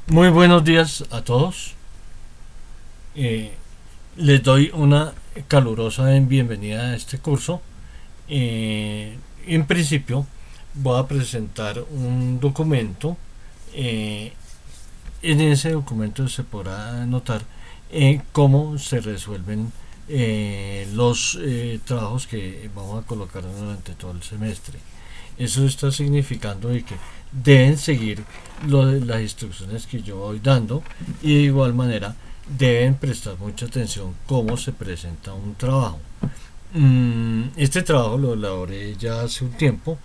Muy buenos días a todos. Eh, Les doy una calurosa bienvenida a este curso. En principio voy a presentar un documento. Eh, en ese documento se podrá notar cómo se resuelven los trabajos que vamos a colocar durante todo el semestre. Eso está significando de que deben seguir las instrucciones que yo voy dando y de igual manera deben prestar mucha atención cómo se presenta un trabajo. Este trabajo lo elaboré ya hace un tiempo.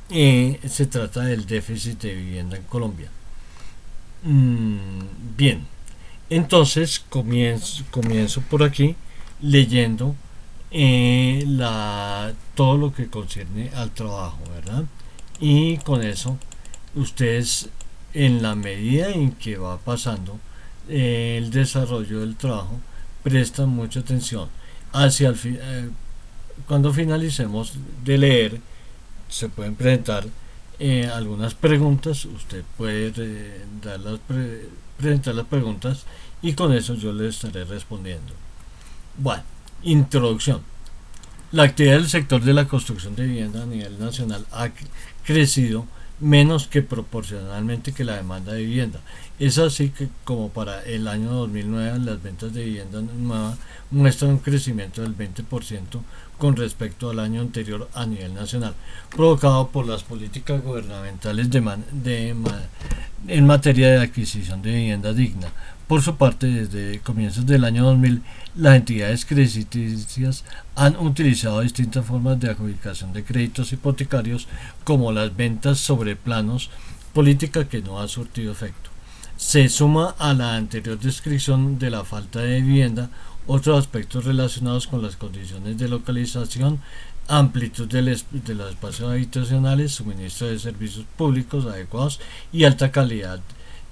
Se trata del déficit de vivienda en Colombia. Bien, entonces comienzo por aquí leyendo todo lo que concierne al trabajo, ¿verdad? Y con eso, ustedes, en la medida en que va pasando el desarrollo del trabajo, prestan mucha atención. Hacia el cuando finalicemos de leer, se pueden presentar algunas preguntas. Usted puede presentar las preguntas y con eso yo le estaré respondiendo. Bueno, introducción. La actividad del sector de la construcción de vivienda a nivel nacional ha crecido menos que proporcionalmente que la demanda de vivienda. Es así que como para el año 2009 las ventas de vivienda nueva muestran un crecimiento del 20% con respecto al año anterior a nivel nacional, provocado por las políticas gubernamentales en materia de adquisición de vivienda digna. Por su parte, desde comienzos del año 2000, las entidades crediticias han utilizado distintas formas de adjudicación de créditos hipotecarios, como las ventas sobre planos, política que no ha surtido efecto. Se suma a la anterior descripción de la falta de vivienda otros aspectos relacionados con las condiciones de localización, amplitud de los espacios habitacionales, suministro de servicios públicos adecuados y alta calidad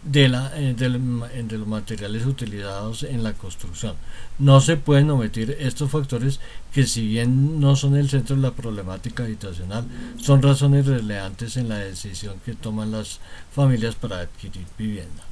de los materiales utilizados en la construcción. No se pueden omitir estos factores que, si bien no son el centro de la problemática habitacional, son razones relevantes en la decisión que toman las familias para adquirir vivienda.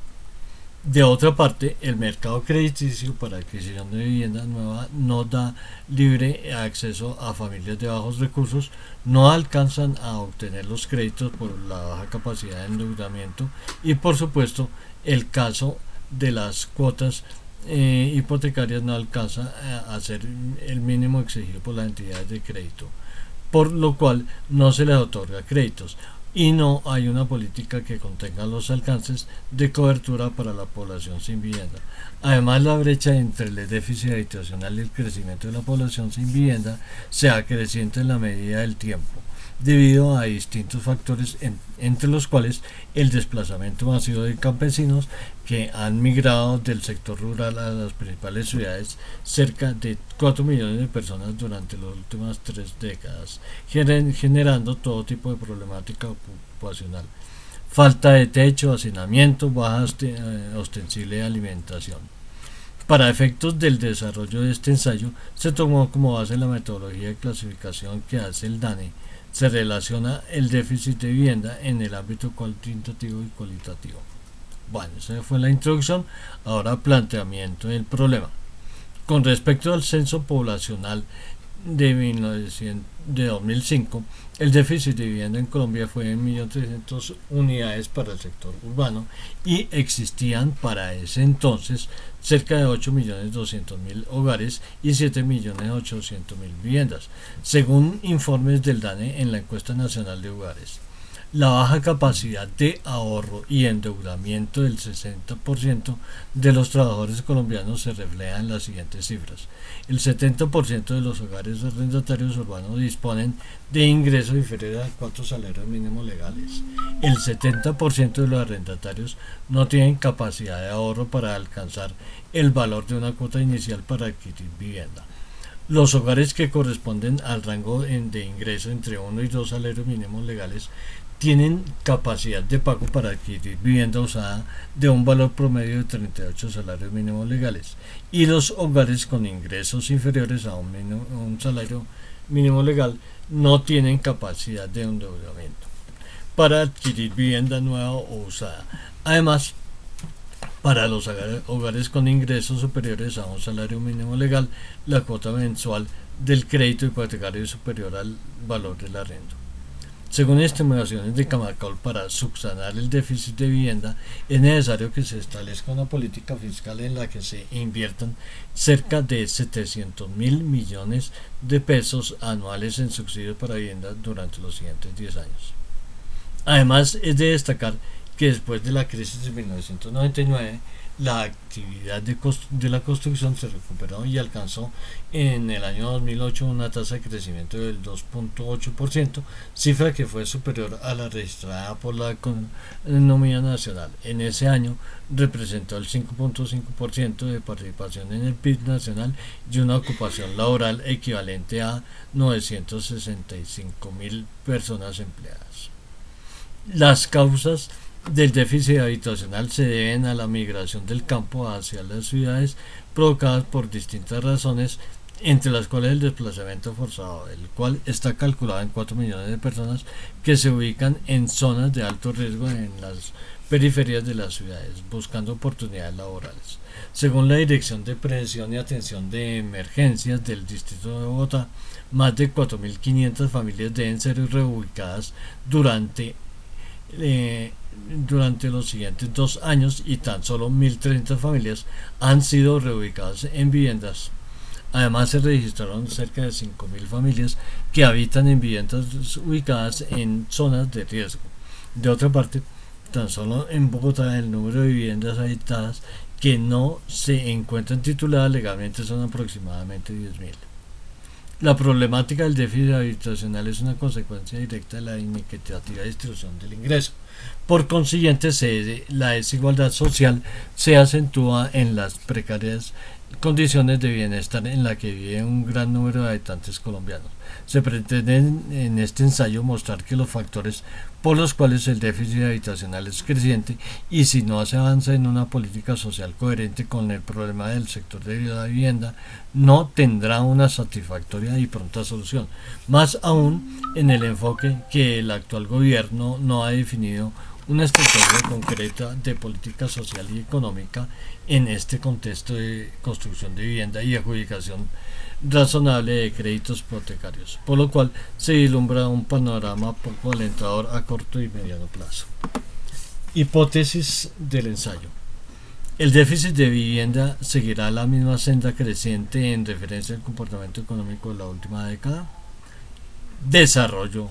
De otra parte, el mercado crediticio para adquisición de vivienda nueva no da libre acceso a familias de bajos recursos, no alcanzan a obtener los créditos por la baja capacidad de endeudamiento y, por supuesto, el caso de las cuotas hipotecarias no alcanza a ser el mínimo exigido por las entidades de crédito, por lo cual no se les otorga créditos y no hay una política que contenga los alcances de cobertura para la población sin vivienda. Además, la brecha entre el déficit habitacional y el crecimiento de la población sin vivienda se ha creciente en la medida del tiempo, debido a distintos factores, entre los cuales el desplazamiento masivo de campesinos que han migrado del sector rural a las principales ciudades, cerca de 4 millones de personas durante las últimas 3 décadas, generando todo tipo de problemática ocupacional, falta de techo, hacinamiento, baja ostensible alimentación. Para efectos del desarrollo de este ensayo, se tomó como base la metodología de clasificación que hace el DANE. Se relaciona el déficit de vivienda en el ámbito cuantitativo y cualitativo. Bueno, esa fue la introducción. Ahora, planteamiento del problema. Con respecto al censo poblacional de 2005, el déficit de vivienda en Colombia fue de 1.300.000 unidades para el sector urbano y existían para ese entonces cerca de 8.200.000 hogares y 7.800.000 viviendas, según informes del DANE en la encuesta nacional de hogares. La baja capacidad de ahorro y endeudamiento del 60% de los trabajadores colombianos se refleja en las siguientes cifras. El 70% de los hogares arrendatarios urbanos disponen de ingresos inferiores a 4 salarios mínimos legales. El 70% de los arrendatarios no tienen capacidad de ahorro para alcanzar el valor de una cuota inicial para adquirir vivienda. Los hogares que corresponden al rango de ingreso entre 1 y 2 salarios mínimos legales tienen capacidad de pago para adquirir vivienda usada de un valor promedio de 38 salarios mínimos legales, y los hogares con ingresos inferiores a un salario mínimo legal no tienen capacidad de endeudamiento para adquirir vivienda nueva o usada. Además, Para los hogares con ingresos superiores a un salario mínimo legal, la cuota mensual del crédito hipotecario es superior al valor del arriendo. Según estimaciones de Camacol, para subsanar el déficit de vivienda es necesario que se establezca una política fiscal en la que se inviertan cerca de 700.000 millones de pesos anuales en subsidios para vivienda durante los siguientes 10 años. Además, es de destacar que después de la crisis de 1999, la actividad de la construcción se recuperó y alcanzó en el año 2008 una tasa de crecimiento del 2.8%, cifra que fue superior a la registrada por la economía nacional. En ese año representó el 5.5% de participación en el PIB nacional y una ocupación laboral equivalente a 965.000 personas empleadas. Las causas del déficit habitacional se deben a la migración del campo hacia las ciudades provocadas por distintas razones, entre las cuales el desplazamiento forzado, el cual está calculado en 4 millones de personas que se ubican en zonas de alto riesgo en las periferias de las ciudades, buscando oportunidades laborales. Según la Dirección de Prevención y Atención de Emergencias del Distrito de Bogotá, más de 4.500 familias deben ser reubicadas durante los siguientes 2 años y tan solo 1.030 familias han sido reubicadas en viviendas. Además, se registraron cerca de 5.000 familias que habitan en viviendas ubicadas en zonas de riesgo. De otra parte, tan solo en Bogotá el número de viviendas habitadas que no se encuentran tituladas legalmente son aproximadamente 10.000. La problemática del déficit habitacional es una consecuencia directa de la inequitativa distribución del ingreso. Por consiguiente, la desigualdad social se acentúa en las precarias condiciones de bienestar en la que vive un gran número de habitantes colombianos. Se pretende en este ensayo mostrar que los factores por los cuales el déficit habitacional es creciente, y si no se avanza en una política social coherente con el problema del sector de la vivienda, no tendrá una satisfactoria y pronta solución, más aún en el enfoque que el actual gobierno no ha definido una estrategia concreta de política social y económica en este contexto de construcción de vivienda y adjudicación razonable de créditos hipotecarios, por lo cual se vislumbra un panorama poco alentador a corto y mediano plazo. Hipótesis del ensayo. El déficit de vivienda seguirá la misma senda creciente en referencia al comportamiento económico de la última década. Desarrollo.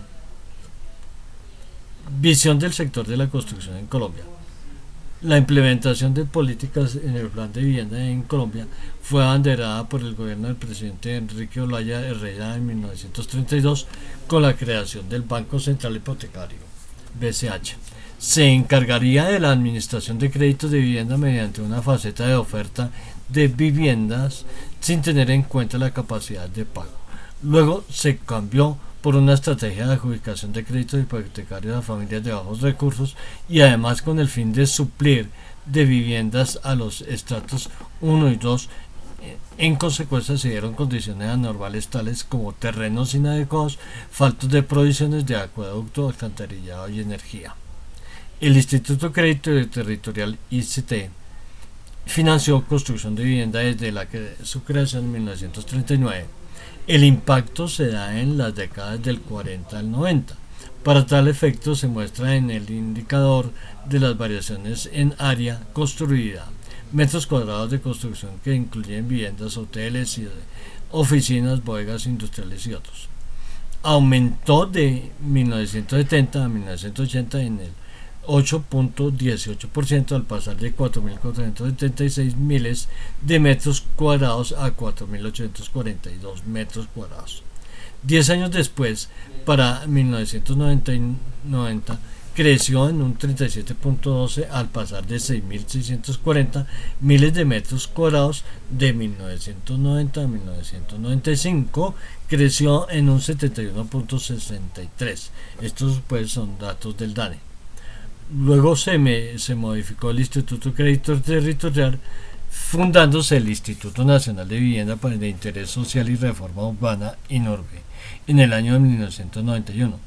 Visión del sector de la construcción en Colombia. La implementación de políticas en el plan de vivienda en Colombia fue abanderada por el gobierno del presidente Enrique Olaya Herrera en 1932 con la creación del Banco Central Hipotecario, BCH. Se encargaría de la administración de créditos de vivienda mediante una faceta de oferta de viviendas sin tener en cuenta la capacidad de pago. Luego se cambió por una estrategia de adjudicación de créditos hipotecarios a familias de bajos recursos y además con el fin de suplir de viviendas a los estratos 1 y 2. En consecuencia se dieron condiciones anormales tales como terrenos inadecuados, faltos de provisiones de acueducto, alcantarillado y energía. El Instituto Crédito Territorial ICT financió construcción de vivienda desde su creación en 1939. El impacto se da en las décadas del 40 al 90. Para tal efecto se muestra en el indicador de las variaciones en área construida, metros cuadrados de construcción que incluyen viviendas, hoteles, oficinas, bodegas industriales y otros. Aumentó de 1970 a 1980 en el 8.18% al pasar de 4.476 miles de metros cuadrados a 4.842 metros cuadrados. 10 años después, para 1990, creció en un 37.12 al pasar de 6.640 miles de metros cuadrados. De 1990 a 1995 creció en un 71.63. Estos pues son datos del DANE. Luego se modificó el Instituto Crédito Territorial, fundándose el Instituto Nacional de Vivienda de Interés Social y Reforma Urbana, INORVE, en el año de 1991.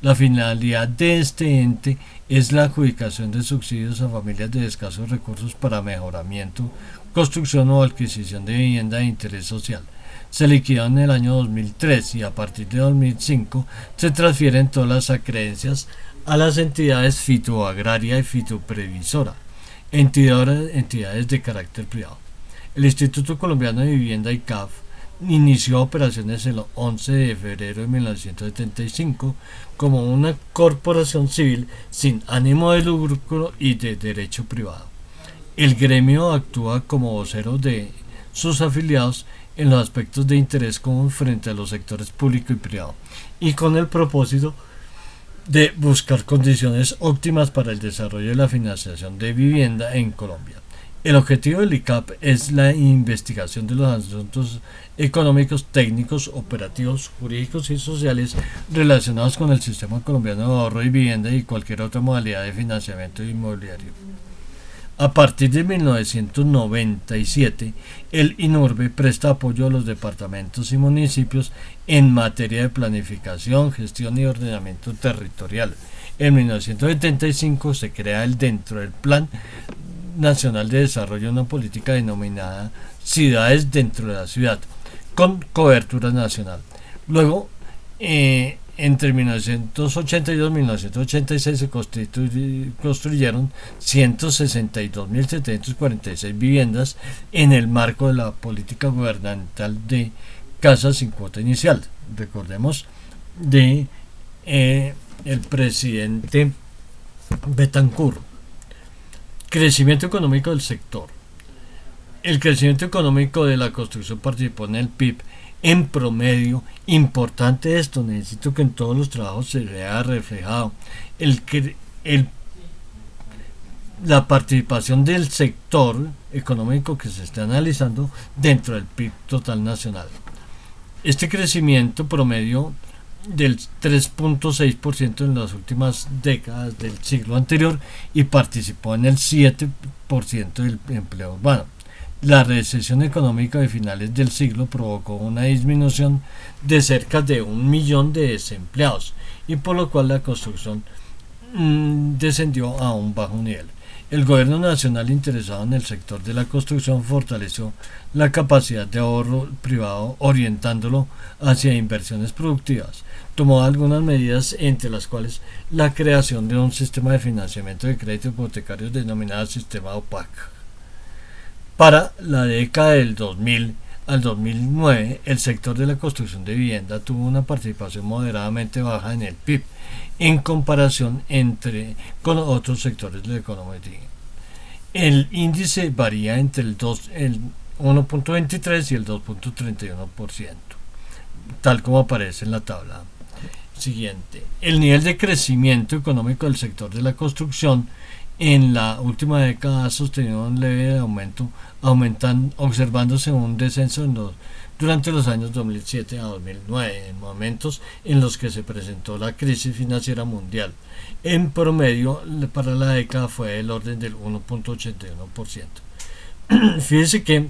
La finalidad de este ente es la adjudicación de subsidios a familias de escasos recursos para mejoramiento, construcción o adquisición de vivienda de interés social. Se liquidó en el año 2003 y a partir de 2005 se transfieren todas las acreencias a las entidades fitoagraria y fitoprevisora, entidades de carácter privado. El Instituto Colombiano de Vivienda ICAF inició operaciones el 11 de febrero de 1975 como una corporación civil sin ánimo de lucro y de derecho privado. El gremio actúa como vocero de sus afiliados en los aspectos de interés común frente a los sectores público y privado, y con el propósito de buscar condiciones óptimas para el desarrollo de la financiación de vivienda en Colombia. El objetivo del ICAP es la investigación de los asuntos económicos, técnicos, operativos, jurídicos y sociales relacionados con el sistema colombiano de ahorro y vivienda y cualquier otra modalidad de financiamiento inmobiliario. A partir de 1997, el INURBE presta apoyo a los departamentos y municipios en materia de planificación, gestión y ordenamiento territorial. En 1975 se crea dentro del Plan Nacional de Desarrollo una política denominada Ciudades dentro de la ciudad, con cobertura nacional. Luego, entre 1982 y 1986 se construyeron 162.746 viviendas en el marco de la política gubernamental de casas sin cuota inicial. Recordemos de el presidente Betancourt. Crecimiento económico del sector. El crecimiento económico de la construcción participó en el PIB en promedio. Importante esto, necesito que en todos los trabajos se vea reflejado la participación del sector económico que se está analizando dentro del PIB total nacional. Este crecimiento promedio del 3.6% en las últimas décadas del siglo anterior y participó en el 7% del empleo urbano. La recesión económica de finales del siglo provocó una disminución de cerca de 1 millón de desempleados y por lo cual la construcción descendió a un bajo nivel. El gobierno nacional interesado en el sector de la construcción fortaleció la capacidad de ahorro privado orientándolo hacia inversiones productivas. Tomó algunas medidas entre las cuales la creación de un sistema de financiamiento de crédito hipotecario denominado sistema OPAC. Para la década del 2000 al 2009, el sector de la construcción de vivienda tuvo una participación moderadamente baja en el PIB en comparación con otros sectores de la economía. El índice varía entre el 1.23 y el 2.31%, tal como aparece en la tabla siguiente. El nivel de crecimiento económico del sector de la construcción en la última década ha sostenido un leve aumento, observándose un descenso durante los años 2007 a 2009, en momentos en los que se presentó la crisis financiera mundial. En promedio, para la década fue del orden del 1.81%. Fíjense que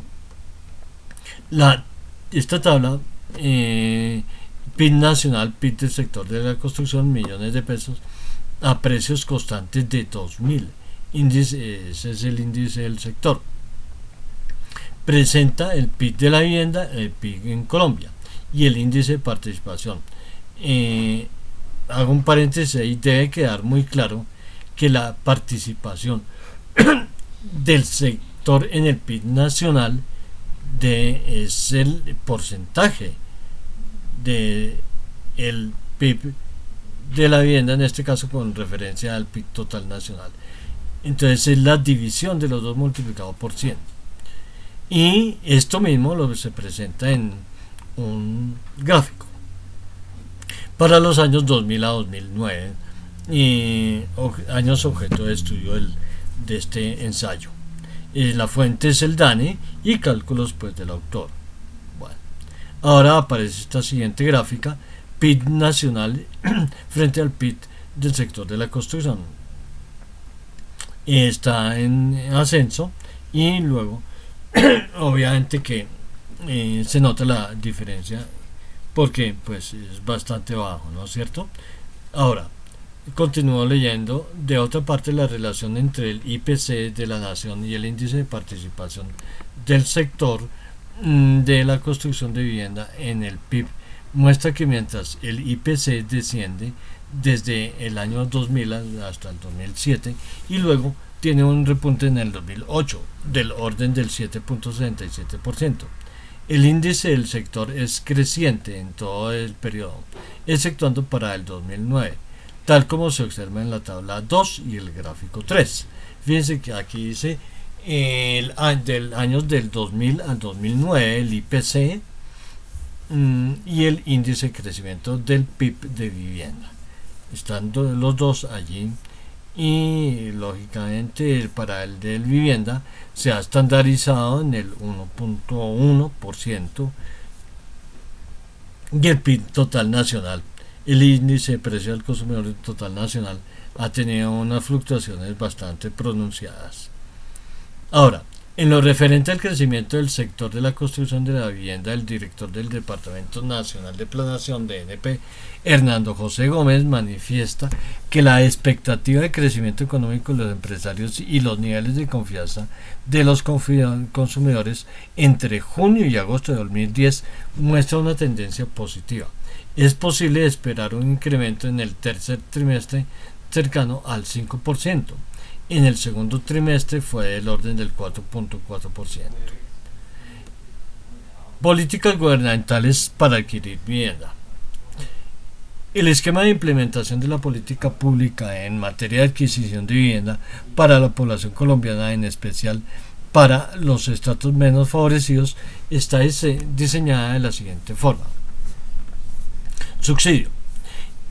esta tabla, PIB nacional, PIB del sector de la construcción, millones de pesos, a precios constantes de 2000. Ese es el índice del sector. Presenta el PIB de la vivienda, el PIB en Colombia y el índice de participación. Hago un paréntesis ahí, debe quedar muy claro que la participación del sector en el PIB nacional es el porcentaje del PIB de la vivienda, en este caso con referencia al PIB total nacional. Entonces es la división de los dos multiplicado por 100. Y esto mismo lo se presenta en un gráfico. Para los años 2000 a 2009, años objeto de estudio de este ensayo. La fuente es el DANE y cálculos pues del autor. Bueno, ahora aparece esta siguiente gráfica. PIB nacional frente al PIB del sector de la construcción. Está en ascenso y luego obviamente que se nota la diferencia porque pues es bastante bajo, ¿no es cierto? Ahora, continúo leyendo. De otra parte, la relación entre el IPC de la nación y el índice de participación del sector de la construcción de vivienda en el PIB muestra que mientras el IPC desciende desde el año 2000 hasta el 2007 y luego tiene un repunte en el 2008 del orden del 7.67%. El índice del sector es creciente en todo el periodo, exceptuando para el 2009, tal como se observa en la tabla 2 y el gráfico 3. Fíjense que aquí dice del años del 2000 al 2009 el IPC y el índice de crecimiento del PIB de vivienda. Están los dos allí y lógicamente para el de vivienda se ha estandarizado en el 1.1% y el PIB total nacional. El índice de precio al consumidor total nacional ha tenido unas fluctuaciones bastante pronunciadas. Ahora, en lo referente al crecimiento del sector de la construcción de la vivienda, el director del Departamento Nacional de Planeación DNP, Hernando José Gómez, manifiesta que la expectativa de crecimiento económico de los empresarios y los niveles de confianza de los consumidores entre junio y agosto de 2010 muestra una tendencia positiva. Es posible esperar un incremento en el tercer trimestre cercano al 5%. En el segundo trimestre fue del orden del 4.4%. Políticas gubernamentales para adquirir vivienda. El esquema de implementación de la política pública en materia de adquisición de vivienda para la población colombiana, en especial para los estratos menos favorecidos, está diseñada de la siguiente forma. Subsidio.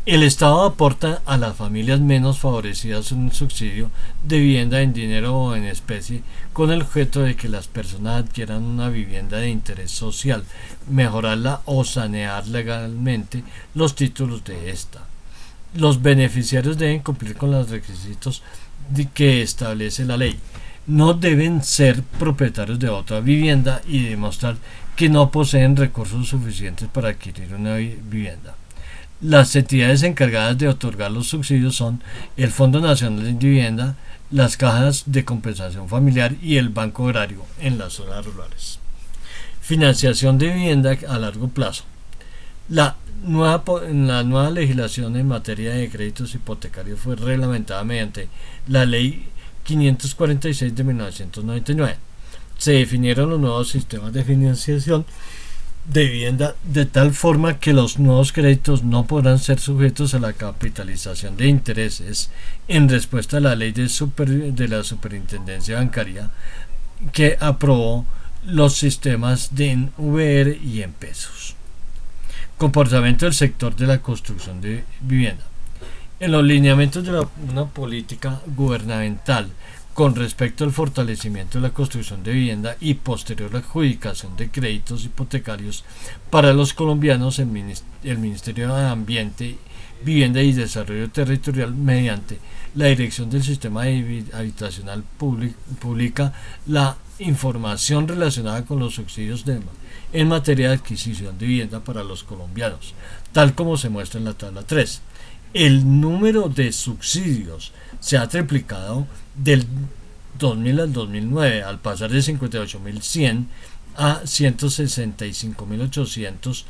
El Estado aporta a las familias menos favorecidas un subsidio de vivienda en dinero o en especie con el objeto de que las personas adquieran una vivienda de interés social, mejorarla o sanear legalmente los títulos de esta. Los beneficiarios deben cumplir con los requisitos que establece la ley. No deben ser propietarios de otra vivienda y demostrar que no poseen recursos suficientes para adquirir una vivienda. Las entidades encargadas de otorgar los subsidios son el Fondo Nacional de Vivienda, las cajas de compensación familiar y el Banco Agrario en las zonas rurales. Financiación de vivienda a largo plazo. La nueva legislación en materia de créditos hipotecarios fue reglamentada mediante la Ley 546 de 1999. Se definieron los nuevos sistemas de financiación de vivienda de tal forma que los nuevos créditos no podrán ser sujetos a la capitalización de intereses en respuesta a la ley de la Superintendencia Bancaria que aprobó los sistemas de en VR y en pesos. Comportamiento del sector de la construcción de vivienda. En los lineamientos de una política gubernamental con respecto al fortalecimiento de la construcción de vivienda y posterior adjudicación de créditos hipotecarios para los colombianos, el Ministerio de Ambiente, Vivienda y Desarrollo Territorial, mediante la Dirección del Sistema Habitacional, publica la información relacionada con los subsidios en materia de adquisición de vivienda para los colombianos, tal como se muestra en la tabla 3. El número de subsidios se ha triplicado del 2000 al 2009, al pasar de 58.100 a 165.800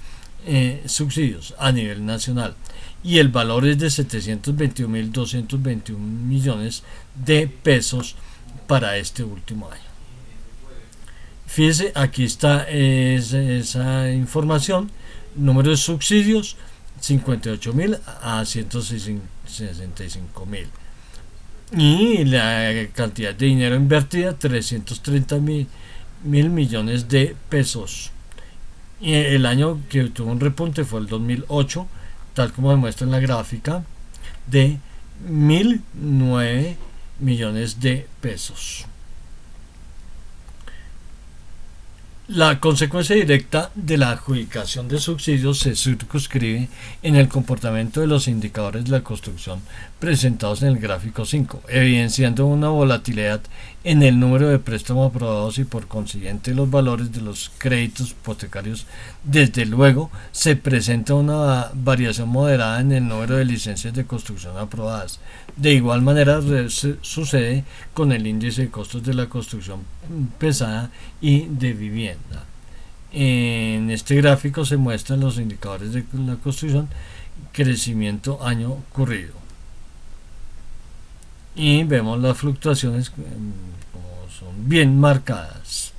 subsidios a nivel nacional, y el valor es de 721.221 millones de pesos para este último año. Fíjese, aquí está esa información, número de subsidios 58.000 a 165.000 y la cantidad de dinero invertida 330.000 millones de pesos. Y el año que tuvo un repunte fue el 2008, tal como demuestra en la gráfica, de 1.009 millones de pesos. La consecuencia directa de la adjudicación de subsidios se circunscribe en el comportamiento de los indicadores de la construcción presentados en el gráfico 5, evidenciando una volatilidad en el número de préstamos aprobados y por consiguiente los valores de los créditos hipotecarios. Desde luego, se presenta una variación moderada en el número de licencias de construcción aprobadas. De igual manera sucede con el índice de costos de la construcción pesada y de vivienda. En este gráfico se muestran los indicadores de la construcción, crecimiento año corrido. Y vemos las fluctuaciones como son bien marcadas.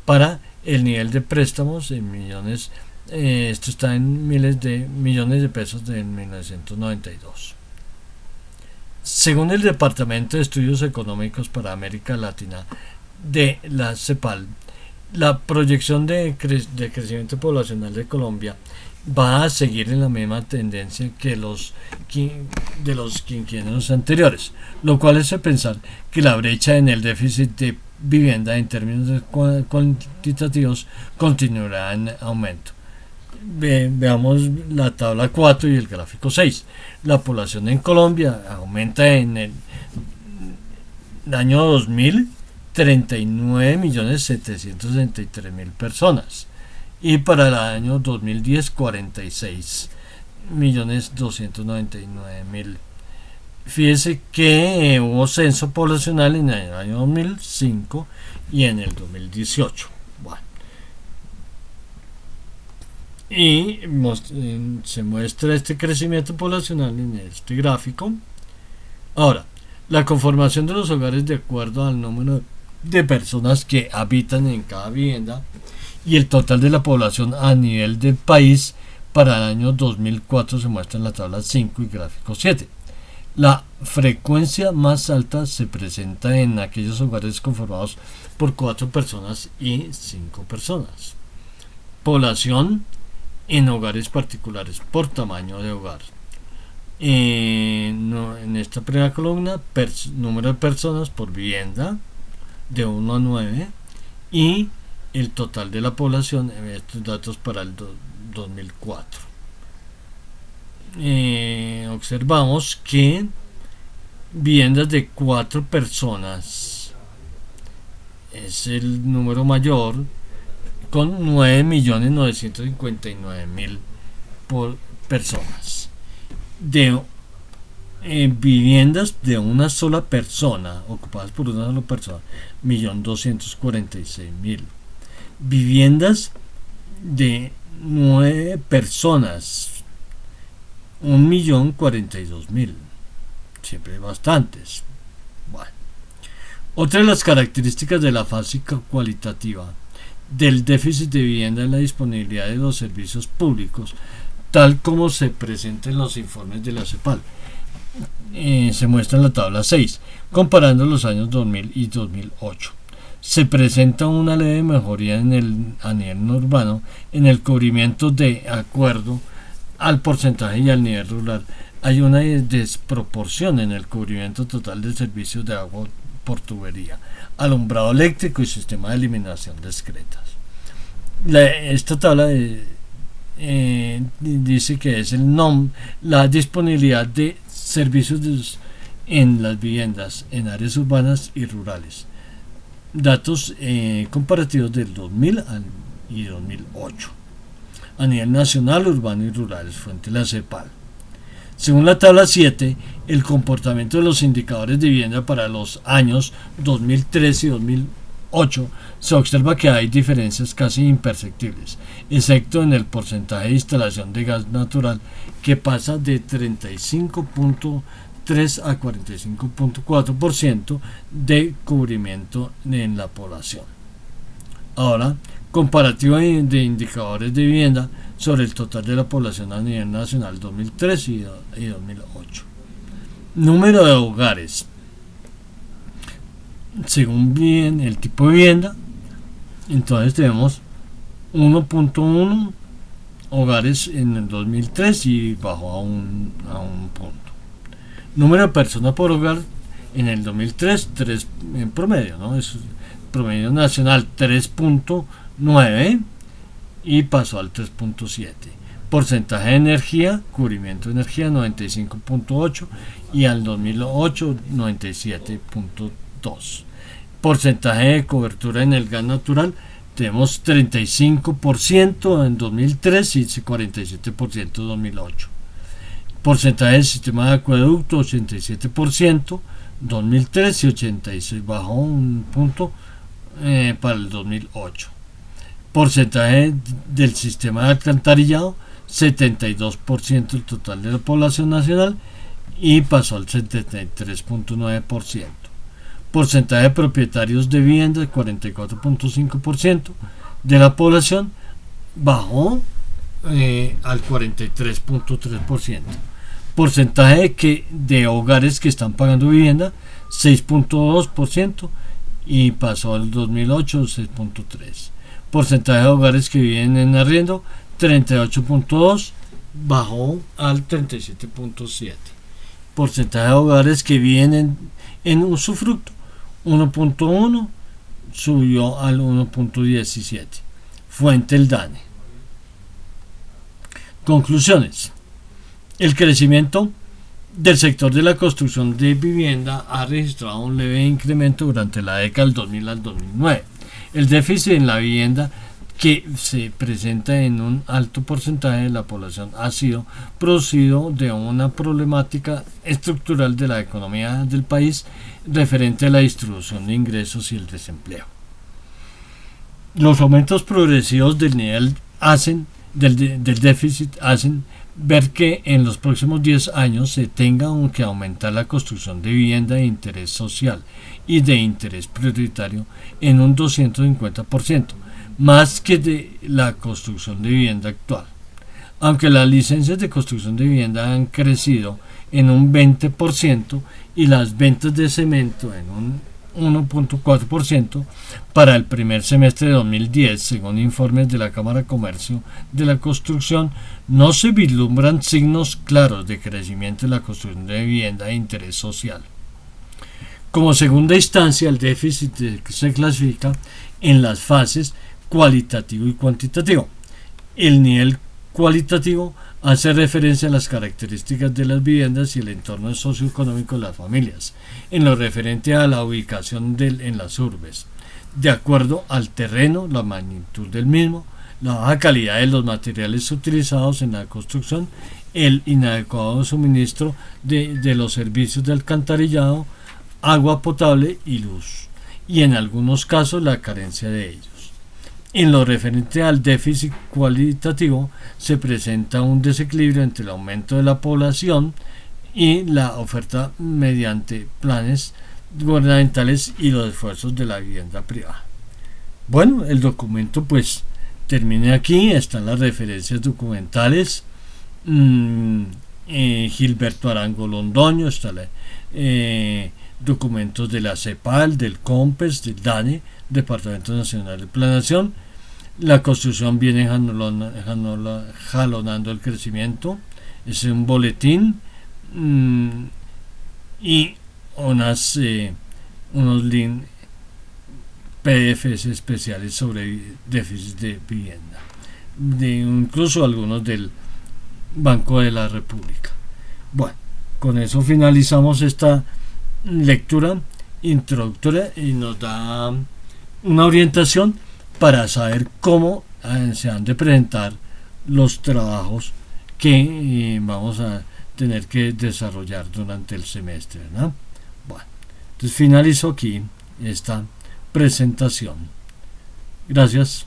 Para el nivel de préstamos en millones, esto está en miles de millones de pesos de 1992. Según el Departamento de Estudios Económicos para América Latina de la CEPAL, la proyección de crecimiento poblacional de Colombia va a seguir en la misma tendencia que de los quinquenios anteriores, lo cual hace pensar que la brecha en el déficit de vivienda en términos cuantitativos continuará en aumento. Veamos la tabla 4 y el gráfico 6. La población en Colombia aumenta en el año 2000 39.763.000 personas y para el año 2010 46.299.000. Fíjese que hubo censo poblacional en el año 2005 y en el 2018. Bueno. Y se muestra este crecimiento poblacional en este gráfico. Ahora, la conformación de los hogares de acuerdo al número de personas que habitan en cada vivienda y el total de la población a nivel del país para el año 2004 se muestra en la tabla 5 y gráfico 7. La frecuencia más alta se presenta en aquellos hogares conformados por 4 personas y 5 personas. Población en hogares particulares por tamaño de hogar. En esta primera columna, número de personas por vivienda de 1 a 9 y el total de la población, estos datos para el 2004. Observamos que viviendas de 4 personas es el número mayor con 9.959.000 por personas. De viviendas de una sola persona, ocupadas por una sola persona, 1.246.000. Viviendas de 9 personas, 1.042.000. Siempre bastantes. Bueno. Otra de las características de la fase cualitativa del déficit de vivienda es la disponibilidad de los servicios públicos, tal como se presenta en los informes de la CEPAL. Se muestra en la tabla 6, comparando los años 2000 y 2008. Se presenta una leve mejoría a nivel urbano en el cubrimiento de acuerdo al porcentaje y al nivel rural. Hay una desproporción en el cubrimiento total de servicios de agua por tubería, alumbrado eléctrico y sistema de eliminación discretas. Esta tabla dice que es la disponibilidad de servicios en las viviendas en áreas urbanas y rurales. Datos comparativos del 2000 y 2008. A nivel nacional, urbano y rural, fuente la CEPAL. Según la tabla 7, el comportamiento de los indicadores de vivienda para los años 2003 y 2008 se observa que hay diferencias casi imperceptibles, excepto en el porcentaje de instalación de gas natural, que pasa de 35.3 a 45.4% de cubrimiento en la población. Ahora, comparativa de indicadores de vivienda sobre el total de la población a nivel nacional 2003 y 2008. Número de hogares. Según bien el tipo de vivienda, entonces tenemos 1.1 hogares en el 2003 y bajó a un punto. Número de personas por hogar en el 2003, 3 en promedio, ¿no? Es promedio nacional 3.9 9 y pasó al 3.7. Porcentaje de energía, cubrimiento de energía 95.8 y al 2008 97.2. Porcentaje de cobertura en el gas natural, tenemos 35% en 2003 y 47% en 2008. Porcentaje del sistema de acueducto 87%, 2003 y 86, bajó un punto para el 2008. Porcentaje del sistema de alcantarillado 72% del total de la población nacional y pasó al 73.9%. Porcentaje de propietarios de viviendas 44.5% de la población, bajó al 43.3%. Porcentaje de hogares que están pagando vivienda 6.2% y pasó al 2008 6.3%. Porcentaje de hogares que viven en arriendo 38.2%, bajó al 37.7%. Porcentaje de hogares que viven en usufructo 1.1%, subió al 1.17%. Fuente el DANE. Conclusiones. El crecimiento del sector de la construcción de vivienda ha registrado un leve incremento durante la década del 2000 al 2009. El déficit en la vivienda, que se presenta en un alto porcentaje de la población, ha sido producido de una problemática estructural de la economía del país referente a la distribución de ingresos y el desempleo. Los aumentos progresivos del nivel del déficit hacen ver que en los próximos 10 años se tenga que aumentar la construcción de vivienda de interés social y de interés prioritario en un 250%, más que de la construcción de vivienda actual. Aunque las licencias de construcción de vivienda han crecido en un 20% y las ventas de cemento en un 1.4% para el primer semestre de 2010, según informes de la Cámara de Comercio de la Construcción, no se vislumbran signos claros de crecimiento de la construcción de vivienda de interés social. Como segunda instancia, el déficit se clasifica en las fases cualitativo y cuantitativo. El nivel cualitativo hace referencia a las características de las viviendas y el entorno socioeconómico de las familias, en lo referente a la ubicación en las urbes, de acuerdo al terreno, la magnitud del mismo, la baja calidad de los materiales utilizados en la construcción, el inadecuado suministro de los servicios de alcantarillado, agua potable y luz, y en algunos casos la carencia de ellos. En lo referente al déficit cualitativo, se presenta un desequilibrio entre el aumento de la población y la oferta mediante planes gubernamentales y los esfuerzos de la vivienda privada. Bueno, el documento pues termina aquí, están las referencias documentales, Gilberto Arango Londoño, está documentos de la CEPAL, del COMPES, del DANE, Departamento Nacional de Planeación. La construcción viene jalonando el crecimiento, es un boletín y unos links PDFs especiales sobre déficit de vivienda, incluso algunos del Banco de la República. Bueno, con eso finalizamos esta lectura introductoria y nos da una orientación para saber cómo se han de presentar los trabajos que vamos a tener que desarrollar durante el semestre, ¿no? Bueno, entonces finalizo aquí esta presentación. Gracias.